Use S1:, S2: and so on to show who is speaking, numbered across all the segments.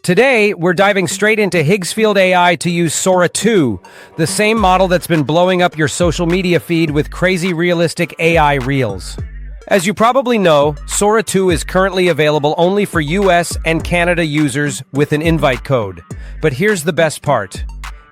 S1: Today, we're diving straight into Higgsfield AI to use Sora 2, the same model that's been blowing up your social media feed with crazy realistic AI reels. As you probably know, Sora 2 is currently available only for US and Canada users with an invite code. But here's the best part.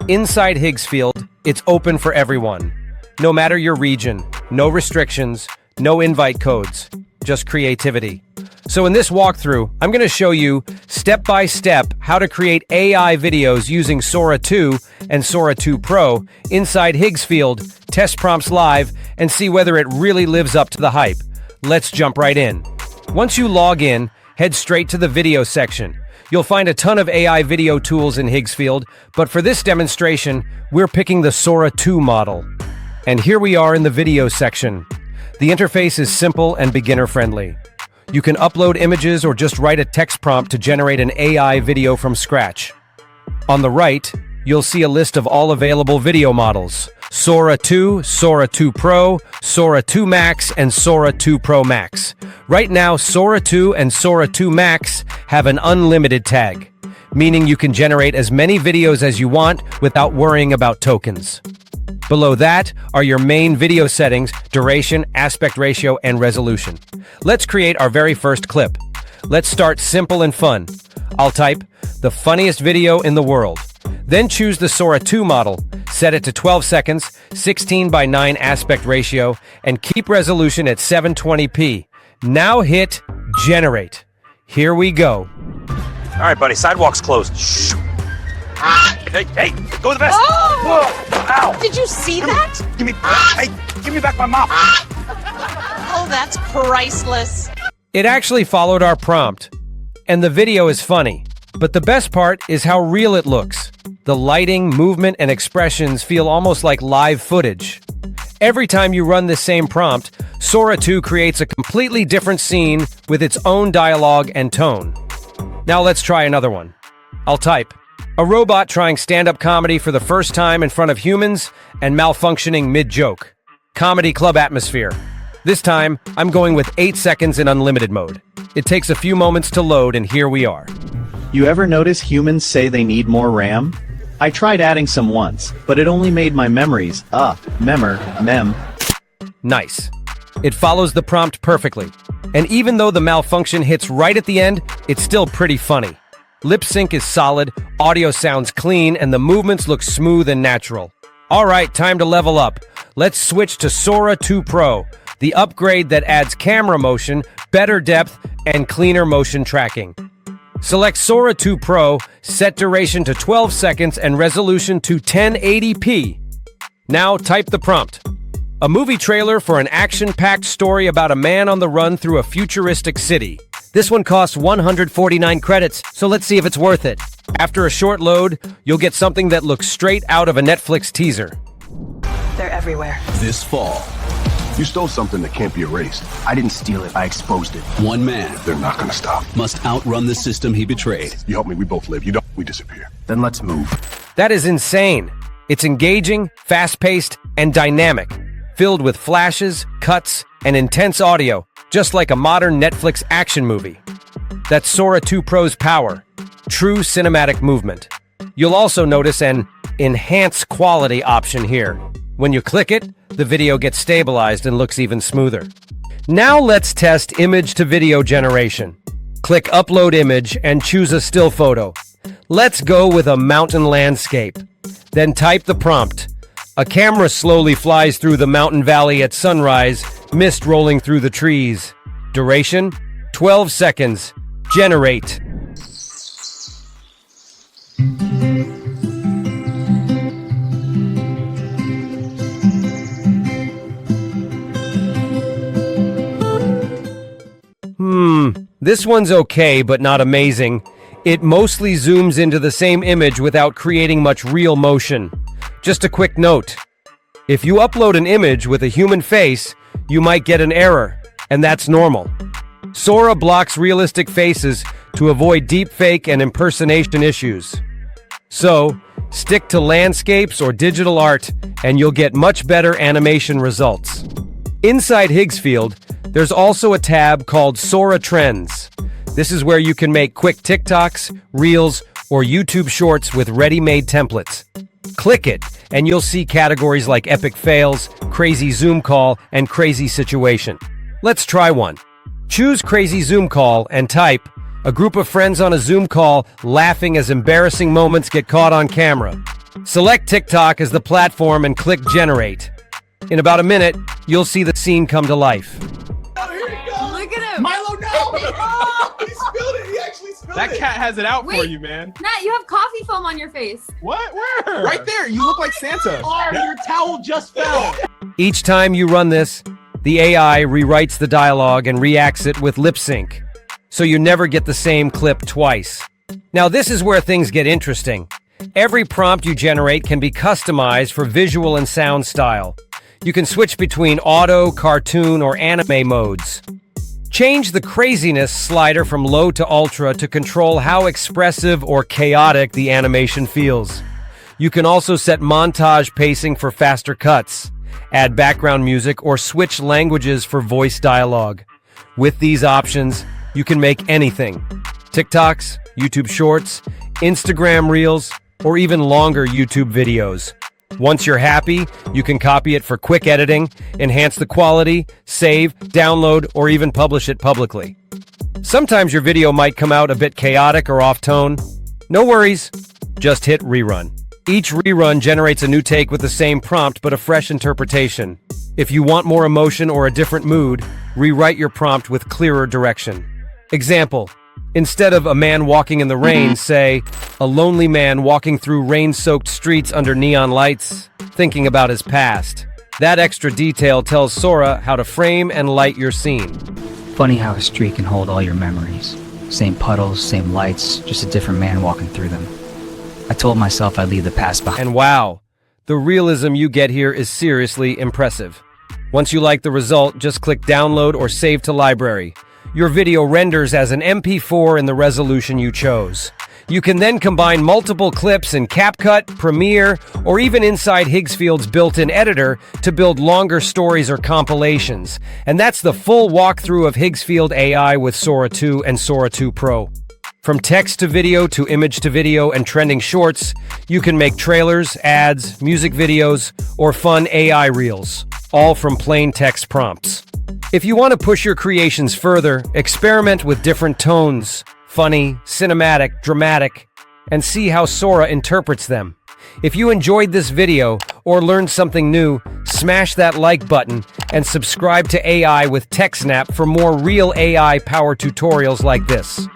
S1: Inside Higgsfield, it's open for everyone. No matter your region, no restrictions, no invite codes, just creativity. So in this walkthrough, I'm going to show you step-by-step how to create AI videos using Sora 2 and Sora 2 Pro inside Higgsfield, test prompts live, and see whether it really lives up to the hype. Let's jump right in. Once you log in, head straight to the video section. You'll find a ton of AI video tools in Higgsfield, but for this demonstration, we're picking the Sora 2 model. And here we are in the video section. The interface is simple and beginner-friendly. You can upload images or just write a text prompt to generate an AI video from scratch. On the right, you'll see a list of all available video models: Sora 2, Sora 2 Pro, Sora 2 Max, and Sora 2 Pro Max. Right now, Sora 2 and Sora 2 Max have an unlimited tag, meaning you can generate as many videos as you want without worrying about tokens. Below that are your main video settings: duration, aspect ratio, and resolution. Let's create our very first clip. Let's start simple and fun. I'll type the funniest video in the world. Then choose the Sora 2 model, set it to 12 seconds, 16:9 aspect ratio, and keep resolution at 720p. Now hit generate. Here we go.
S2: All right, buddy, sidewalk's closed. Shh. Hey, go to the vest.
S3: Oh!
S2: Ow!
S3: Did you see that?
S2: Give me back my mop.
S3: Oh, that's priceless.
S1: It actually followed our prompt, and the video is funny. But the best part is how real it looks. The lighting, movement, and expressions feel almost like live footage. Every time you run this same prompt, Sora 2 creates a completely different scene with its own dialogue and tone. Now let's try another one. I'll type a robot trying stand-up comedy for the first time in front of humans and malfunctioning mid-joke. Comedy club atmosphere. This time, I'm going with 8 seconds in unlimited mode. It takes a few moments to load, and here we are.
S4: You ever notice humans say they need more RAM? I tried adding some once, but it only made my memories, mem.
S1: Nice. It follows the prompt perfectly. And even though the malfunction hits right at the end, it's still pretty funny. Lip sync is solid, audio sounds clean, and the movements look smooth and natural. All right, time to level up. Let's switch to Sora 2 Pro, the upgrade that adds camera motion, better depth, and cleaner motion tracking. Select Sora 2 Pro, set duration to 12 seconds and resolution to 1080p. Now type the prompt. A movie trailer for an action-packed story about a man on the run through a futuristic city. This one costs 149 credits, so let's see if it's worth it. After a short load, you'll get something that looks straight out of a Netflix teaser.
S5: They're everywhere.
S6: This fall,
S7: You stole something that can't be erased.
S5: I didn't steal it, I exposed it.
S6: one man
S7: They're not gonna stop.
S6: must outrun the system he betrayed.
S7: You help me, we both live. You don't, we disappear.
S5: Then let's move.
S1: That is insane. It's engaging, fast-paced, and dynamic, filled with flashes, cuts, and intense audio, just like a modern Netflix action movie. That's Sora 2 Pro's power. True cinematic movement. You'll also notice an enhance quality option here. When you click it, the video gets stabilized and looks even smoother. Now let's test image to video generation. Click upload image and choose a still photo. Let's go with a mountain landscape. Then type the prompt. A camera slowly flies through the mountain valley at sunrise, mist rolling through the trees. Duration, 12 seconds. Generate. This one's okay, but not amazing. It mostly zooms into the same image without creating much real motion. Just a quick note. If you upload an image with a human face, you might get an error, and that's normal. Sora blocks realistic faces to avoid deepfake and impersonation issues. So, stick to landscapes or digital art, and you'll get much better animation results. Inside Higgsfield, there's also a tab called Sora Trends. This is where you can make quick TikToks, Reels, or YouTube Shorts with ready-made templates. Click it, and you'll see categories like epic fails, crazy Zoom call, and crazy situation. Let's try one. Choose crazy Zoom call and type, a group of friends on a Zoom call laughing as embarrassing moments get caught on camera. Select TikTok as the platform and click generate. In about a minute, you'll see the scene come to life.
S8: Look at him.
S9: Milo, no! Oh, he spilled it. He actually spilled it.
S10: That cat has it out for
S8: Wait.
S10: you, man.
S8: Matt, you have coffee foam on your face.
S10: What? Where?
S9: Right there. You look like Santa.
S10: Oh, your towel just fell.
S1: Each time you run this, the AI rewrites the dialogue and reacts it with lip sync, so you never get the same clip twice. Now this is where things get interesting. Every prompt you generate can be customized for visual and sound style. You can switch between auto, cartoon, or anime modes. Change the craziness slider from low to ultra to control how expressive or chaotic the animation feels. You can also set montage pacing for faster cuts, add background music, or switch languages for voice dialogue. With these options, you can make anything. TikToks, YouTube Shorts, Instagram Reels, or even longer YouTube videos. Once you're happy, you can copy it for quick editing, enhance the quality, save, download, or even publish it publicly. Sometimes your video might come out a bit chaotic or off-tone. No worries, just hit rerun. Each rerun generates a new take with the same prompt but a fresh interpretation. If you want more emotion or a different mood, rewrite your prompt with clearer direction. Example: instead of a man walking in the rain, say, a lonely man walking through rain-soaked streets under neon lights, thinking about his past. That extra detail tells Sora how to frame and light your scene.
S11: Funny how a street can hold all your memories. Same puddles, same lights, just a different man walking through them. I told myself I'd leave the past behind.
S1: And wow, the realism you get here is seriously impressive. Once you like the result, just click download or save to library. Your video renders as an MP4 in the resolution you chose. You can then combine multiple clips in CapCut, Premiere, or even inside Higgsfield's built-in editor to build longer stories or compilations. And that's the full walkthrough of Higgsfield AI with Sora 2 and Sora 2 Pro. From text to video to image to video and trending shorts, you can make trailers, ads, music videos, or fun AI reels, all from plain text prompts. If you want to push your creations further, experiment with different tones, funny, cinematic, dramatic, and see how Sora interprets them. If you enjoyed this video or learned something new, smash that like button and subscribe to AI with TechSnap for more real AI power tutorials like this.